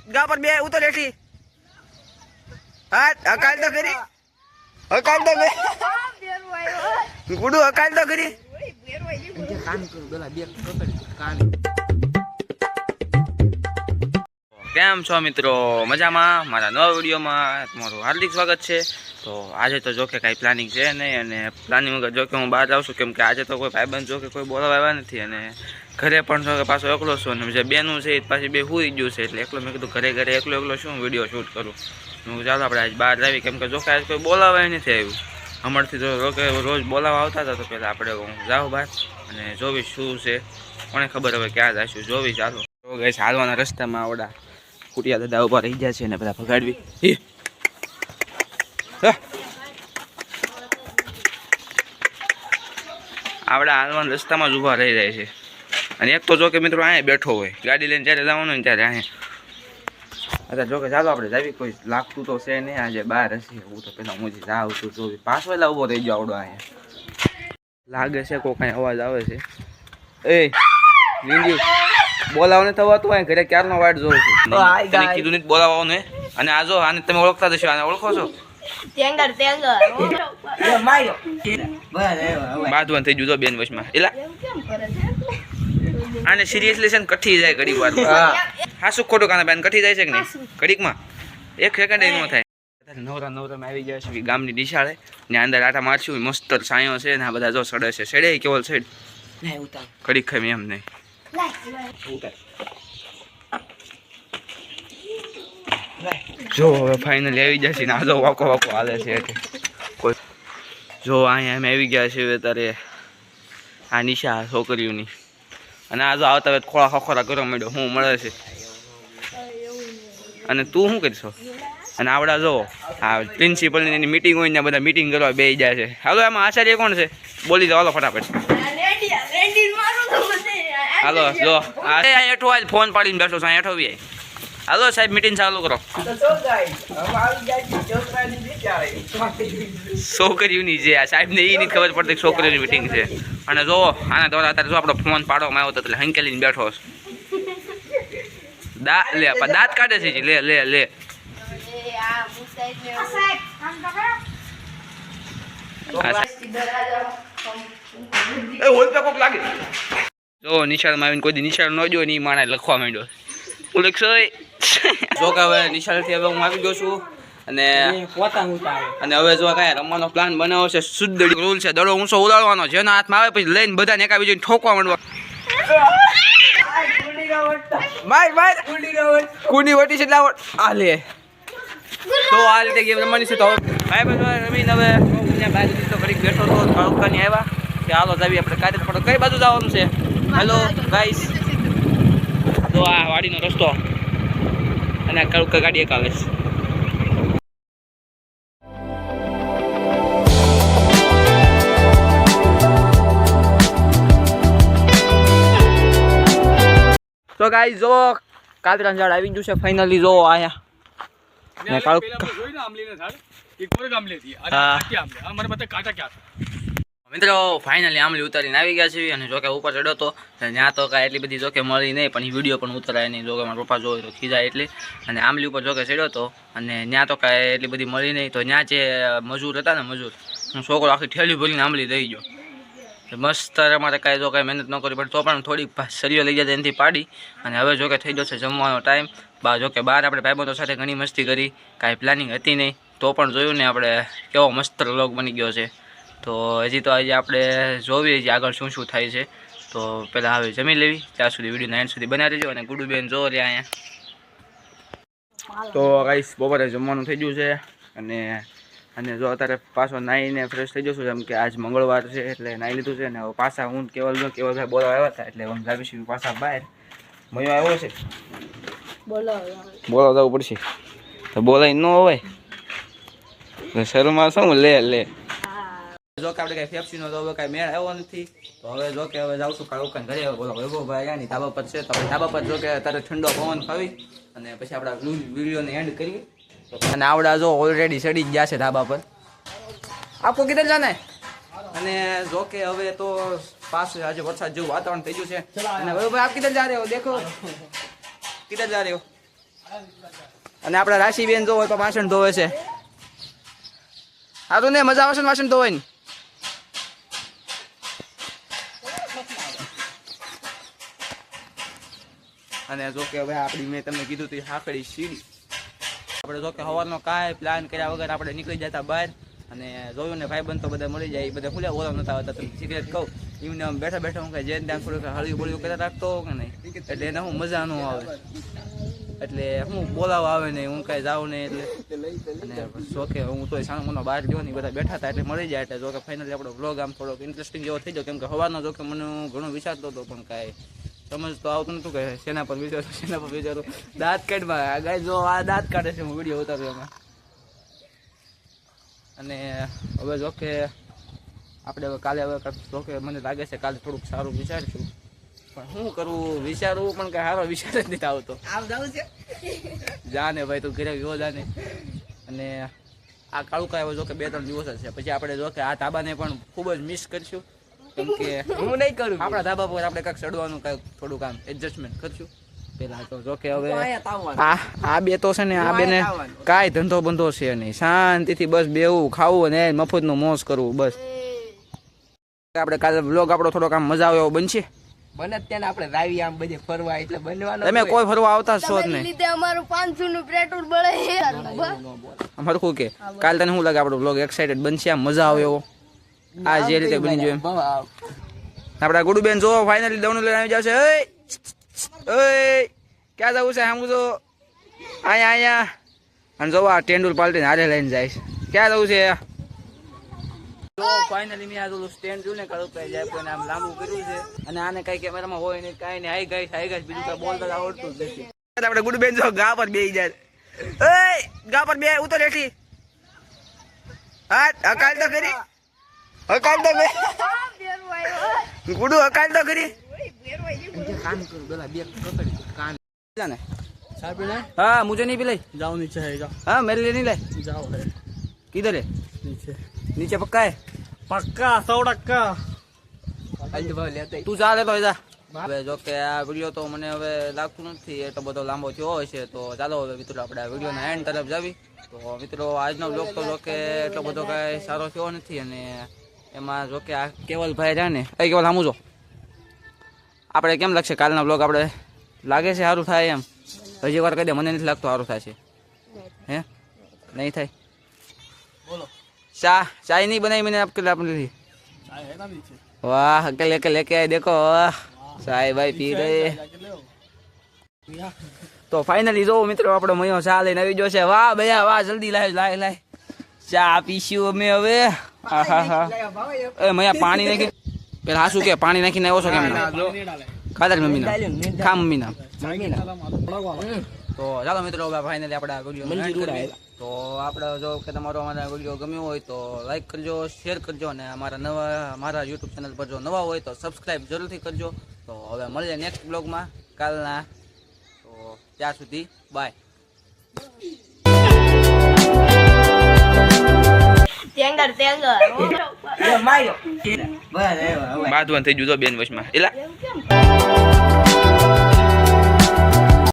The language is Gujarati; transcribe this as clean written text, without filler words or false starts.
ગા પર બે ઉતર એઠી હા અકાલ તો કરી અકાલ તો કરી ગુડુ અકાલ તો કરી કામ કરું પેલા બે કામ કેમ છો મિત્રો મજામાં મારા નવા વિડીયોમાં તમારું હાર્દિક સ્વાગત છે તો આજે તો જો કે કાંઈ પ્લાનિંગ છે નહીં અને પ્લાનિંગ વગર જો કે હું બહાર જાઉં છું કેમ કે આજે તો કોઈ ભાઈબંધ જો કે કોઈ બોલાવા આવ્યા નથી અને ઘરે પણ જો કે પાછો એકલો છું અને જે બેનું છે એ પાછી બે સૂઈ ગયું છે એટલે એકલો મેં કીધું ઘરે એકલો શું વિડીયો શૂટ કરું હું ચાલો આપણે આજ બહાર આવી કેમ કે જો કે આજ કોઈ બોલાવા નથી આવ્યું અમારથી જો રોજ બોલાવા આવતા હતા તો પહેલાં આપણે હું જાઉં બહાર અને જોવીશ શું છે કોને ખબર હવે ક્યાં જઈશું જોવી ચાલો તો ગઈ હાલવાના રસ્તામાં આવડા કુટિયા દાદા ઉભા રહી જાય છે ને બધા ભગાડવી આવડા હાલવાના રસ્તામાં જ ઊભા રહી જાય છે અને એક તો જો કે મિત્રો અહીંયા બેઠો હોય ગાડી લઈને જ્યારે જવાનું હોય ને ત્યારે અહીંયા અરે જો કે ચાલો આપણે જાવી કોઈ લાગતું તો છે નહીં આજે બહાર હશે હું તો પેલા હું જાઉં છું જોવી પાછો એટલે ઊભો રહી ગયો આવડો અહીંયા લાગે છે કોઈ કાંઈ અવાજ આવે છે એ લીંડી બોલાવને થવાતું હોય ઘરે ક્યારનો વાટ જોઉં છું કીધું નહીં બોલાવવાનું ને અને આ જો આને તમે ઓળખતા જશો આને ઓળખો છો બાંધવાનું થઈ ગયું બેન વચમાં એલા આને સિરિયસલી છે ને કઠી જાય ઘડીક વાર હા શું ખોટું કાના બેન કઠી જાય છે કે નહીં ઘડીકમાં એક સેકન્ડ ન થાય નવરામાં આવી જાય છે ગામની નિશાળે ને અંદર આટા મારશું મસ્ત છાંયો છે ને આ બધા જો સડે છે સડે કેવલ સાઈડ ઘડીક ખાઈ એમ નહીં જો હવે ફાઇનલી આવી જશે ને આ જો વાકો હાલે છે કોઈ જો અહીંયા અમે આવી ગયા છીએ ત્યારે આ નિશા છોકરીઓની અને આ જો આવતા ખોળા ખોખરા કરવા માંડ્યો હું મળે છે અને તું શું કરીશો અને આવડા જો આ પ્રિન્સિપલની એની મિટિંગ હોય ને બધા મિટિંગ કરવા બેસી જાય છે હાલો એમાં આચાર્ય કોણ છે બોલી દો હાલો ફટાફટ હાલો જો એઠો આજ ફોન પાડીને બેઠો છું એઠો બી હાલો સાહેબ મીટિંગ ચાલુ કરો છોકરીઓની છે આ સાહેબને એ નહીં ખબર પડતી છોકરીઓની મીટિંગ છે અને જો આના દ્વારા અત્યારે જો આપણો ફોન પાડવામાં આવ્યો હતો એટલે હંકેલીને બેઠો દાંત કાઢે છે લે લે લે જો નિશાળમાં આવીને કોઈ નિશાળ ન જો ને એ માણે લખવા માંડ્યો જો કે હવે નિશાળથી હવે હું આવી ગયો છું અને હવે જો કાંઈ રમવાનો પ્લાન બનાવ્યો છે શુદ્ધ રૂલ છે દડો ઊંચો ઉડાડવાનો જેના હાથમાં આવે પછી લઈને બધાને એકા બીજું ઠોકવા માંડવા કુંડી વટી છે આ લે તો આ રીતે ગેમ રમવાની છે તો હવે ભાઈ બધું રમીને હવે બાજુથી તો ઘડીક બેઠો હતો કાળુકાની આવ્યા કે હાલો જાવી આપણે કાઢે પડો કઈ બાજુ જવાનું છે હેલો ગાઈસ તો આ વાડીનો રસ્તો અને આ કાળુકા ગાડી એક આવે છે તો ગાઈસ જો કાતરા ઝાડ આવી ગયું છે ફાઇનલી જો આયા ને કાળુકા જોઈને આમલીને ઝાડ એક ઓર આમલી હતી અને આખી આમલી આ મને બતા કાટા ક્યાં મિત્રો ફાઇનલી આમલી ઉતારીને આવી ગયા છે અને જો કે ઉપર ચડ્યો તો ત્યાં તો કાંઈ એટલી બધી જો કે મળી નહીં પણ એ વિડીયો પણ ઉતરાય નહીં જો કે મારા પપ્પા જોવે તો ખીજાય એટલે અને આમલી ઉપર જો કે ચડ્યો તો અને ત્યાં તો કાંઈ એટલી બધી મળી નહીં તો ત્યાં જે મજૂર હતા ને મજૂર હું છોકરો આખી ઠેલી ભરીને આમલી દઈ ગયો મસ્ત અમારે કાંઈ જો કાંઈ મહેનત ન કરી પડે તો પણ થોડીક સરીઓ લઈ જાય એનાથી પાડી અને હવે જો કે થઈ જશે જમવાનો ટાઈમ જો કે બહાર આપણે ભાઈબંધો સાથે ઘણી મસ્તી કરી કાંઈ પ્લાનિંગ હતી નહીં તો પણ જોયું ને આપણે કેવો મસ્ત વ્લોગ બની ગયો છે તો હજી તો આજે આપણે જોવી હજી આગળ શું શું થાય છે તો પહેલાં હવે જમી લેવી ત્યાં સુધી વિડીયોના એન્ડ સુધી બનાવી દેજો અને ગુડુબેન જો રે અહીંયા તો ગાઈસ બપોરે જમવાનું થઈ ગયું છે અને જો અત્યારે પાછો નાહીને ફ્રેશ થઈ જશું જેમ કે આજ મંગળવાર છે એટલે નાહી લીધું છે ને હવે પાછા હું કેવલભાઈ બોલાવા આવ્યા હતા એટલે હું જાવીશું પાછા બહાર મયો આવ્યો છે બોલાવા જવું પડશે તો બોલાય ન હોય શરૂમાં શું લે જો કે આપણે કઈ ફેફસીનો તો હવે કાંઈ મેળ આવ્યો નથી તો હવે જો કે હવે જાઉં છું કાળુકાને ઘરે બોલો વૈભવભાઈ આવ્યા ની ધાબા પર છે તો આપણે ધાબા પર જો કે અત્યારે ઠંડો પવન ખાવી અને પછી આપણા વિડીયોને એન્ડ કરીએ અને આવડા જો ઓલરેડી ચડી ગયા છે ધાબા પર આપકો કિધર જાને અને જો કે હવે તો પાછું આજે વરસાદ જેવું વાતાવરણ થઈ ગયું છે અને વૈભવભાઈ આપ કિધર જા રહે હો દેખો કિધર જા રહે હો અને આપણા રાશિબેન જોવો તો વાસણ ધોવે છે. સારું ને, મજા આવશે ને વાસણ ધોવાની. અને જો કે હવે આપણી મેં તમને કીધું હતું હાકડી સીડી આપણે જો કે સવારનો કાંઈ પ્લાન કર્યા વગર આપણે નીકળી જતા બહાર. અને જોયું ને ભાઈબંધ તો બધા મળી જાય, બધા ખુલ્લા બોલા નતા આવતા. તમે સિગરેટ કહું એમને આમ બેઠા બેઠા હું કાંઈ જેન ત્યાં થોડુંક હળવી બોળ્યું કરતા રાખતો કે નહીં, એટલે એને હું મજા ન આવે, એટલે હું બોલાવા આવે નહીં, હું કાંઈ જાઉં નહીં. એટલે અને જો કે હું તો સાણો મનો બહાર ગયો ને બધા બેઠા હતા એટલે મળી જાય. એટલે જો કે ફાઇનલી આપણો બ્લોગ આમ થોડોક ઇન્ટરેસ્ટિંગ જેવો થઈ ગયો, કેમ કે સવારનો જો કે મને ઘણું વિચારતો હતો પણ કાંઈ સમજ તો આવતું નતું કે શેના પર વિચારું. દાંત કાઢમાં ગાય જો આ દાંત કાઢે છે, હું વિડીયો ઉતાર્યો એમાં. અને હવે જો કે આપણે હવે કાલે હવે જો કે મને લાગે છે કાલે થોડુંક સારું વિચારીશું, પણ શું કરવું વિચારવું પણ કાંઈ સારો વિચાર જ નથી આવતો. જાને ભાઈ તું ઘરે ગયો જાને. અને આ કાળું કાંઈ હવે જો કે 2-3 દિવસ જ છે, પછી આપણે જો કે આ ધાબાને પણ ખૂબ જ મિસ કરીશું, કેમ કે હું નહીં કરું આપણા ધાબા પર આપણે કાંઈક ચડવાનું કાંઈક થોડુંક આમ એડજસ્ટમેન્ટ કરશું પેલા. તો જો કે હવે આ બે તો છે ને, આ બેને કાંઈ ધંધો બંધો છે નહીં, શાંતિથી બસ બેવું ખાવું અને મફતનું મોજ કરવું બસ. આપણે કાલે બ્લોગ આપણો થોડોક આમ મજા આવે એવો બનશે. બને ત્યાં આપણે રાવી આમ બધે ફરવા, એટલે બનવાનો તમે કોઈ ફરવા આવતા છો જ નહીં. અમારું 500 નું પેટ્રોલ બળે અમારું શું કે કાલે તને શું લાગે આપણો બ્લોગ એક્સાઇટેડ બનશે, આમ મજા આવે એવો આ જે રીતે બની જોઈએ. આપડા ગુડુબેન જો ફાઇનલી દવનું લઈને આવી જશે. ક્યાં જવું છે આમ તો અહીંયા અને જો આ ટેન્ડુલ પાલટીને હારે લઈને જાય છે. ક્યાં જવું છે? તો ફાઇનલી મેં આ સ્ટેન્ડ જોયું ને કડક જાય કોઈને આમ લાંબુ કર્યું છે. અને આને કઈ કેમેરામાં હોય ને કઈ ને હાઈ ગઈ બીજું કઈ બોલતા આવડતું જ નથી. આપણે ગુડુબેન જો ગા પર બેસી જાય. ગા પર બે ઉતર હેઠી. હા અકાલ તો કરી, અકાલ તો કરી ગુડુ, અકાલ તો કરી. કામ કરું પેલા બે પકડી કાન ને साहब पीना है? हाँ मुझे नहीं पिलाई. जाओ नीचे है, जाओ. हाँ मेरे लिए नहीं लाए. जाओ है किधर है? नीचे. नीचे पक्का है? पक्का 100%. તું ચાલે તો જા. હવે જો કે આ વિડીયો તો મને હવે લાગતું નથી એટલો બધો લાંબો થયો હશે, તો ચાલો હવે મિત્રો આપણે આ વિડીયોના એન્ડ તરફ જાવી. તો મિત્રો આજનો બ્લોગ તો જો કે એટલો બધો કાંઈ સારો થયો નથી. અને એમાં જો કે આ કેવલભાઈ રહ્યા ને, એ કેવલ સામું જો આપણે કેમ લાગશે કાલના બ્લોગ? આપણે લાગે છે સારું થાય એમ? હજી વાર કહી દે, મને નથી લાગતું સારું થાય છે. હે નહીં થાય? बोलो. चाय नहीं बनाई मैंने आपके लिए, आपने ली. चाय है ना नीचे. वाह अकेले अकेले लेके आए देखो, चाय भाई पी रहे. તો ફાઇનલી જો મિત્રો આપણો મયો ચા લઈને આવી ગયો છે. વાહ ભૈયા વાહ, જલ્દી લાય ચા પીશું અમે હવે. એ મયા પાણી નાખી પેલા હાસુ કે પાણી નાખીને આવ્યો છો કેમ? ખાધા મમ્મીના ખા મમ્મીના. તો ચાલો મિત્રો હવે ફાઇનલી આપણે આ વિડીયો તો આપણે જો કે તમારો અમારા વિડીયો ગમ્યો હોય તો લાઈક કરજો, શેર કરજો, અને મારા યુટ્યુબ ચેનલ પર જો નવા હોય તો સબસ્ક્રાઈબ જરૂરથી કરજો. તો હવે મળીએ નેક્સ્ટ બ્લોગમાં કાલના. તો ત્યાં સુધી બાય. બાંધવાનું થઈ ગયું બેન વચમાં એલા.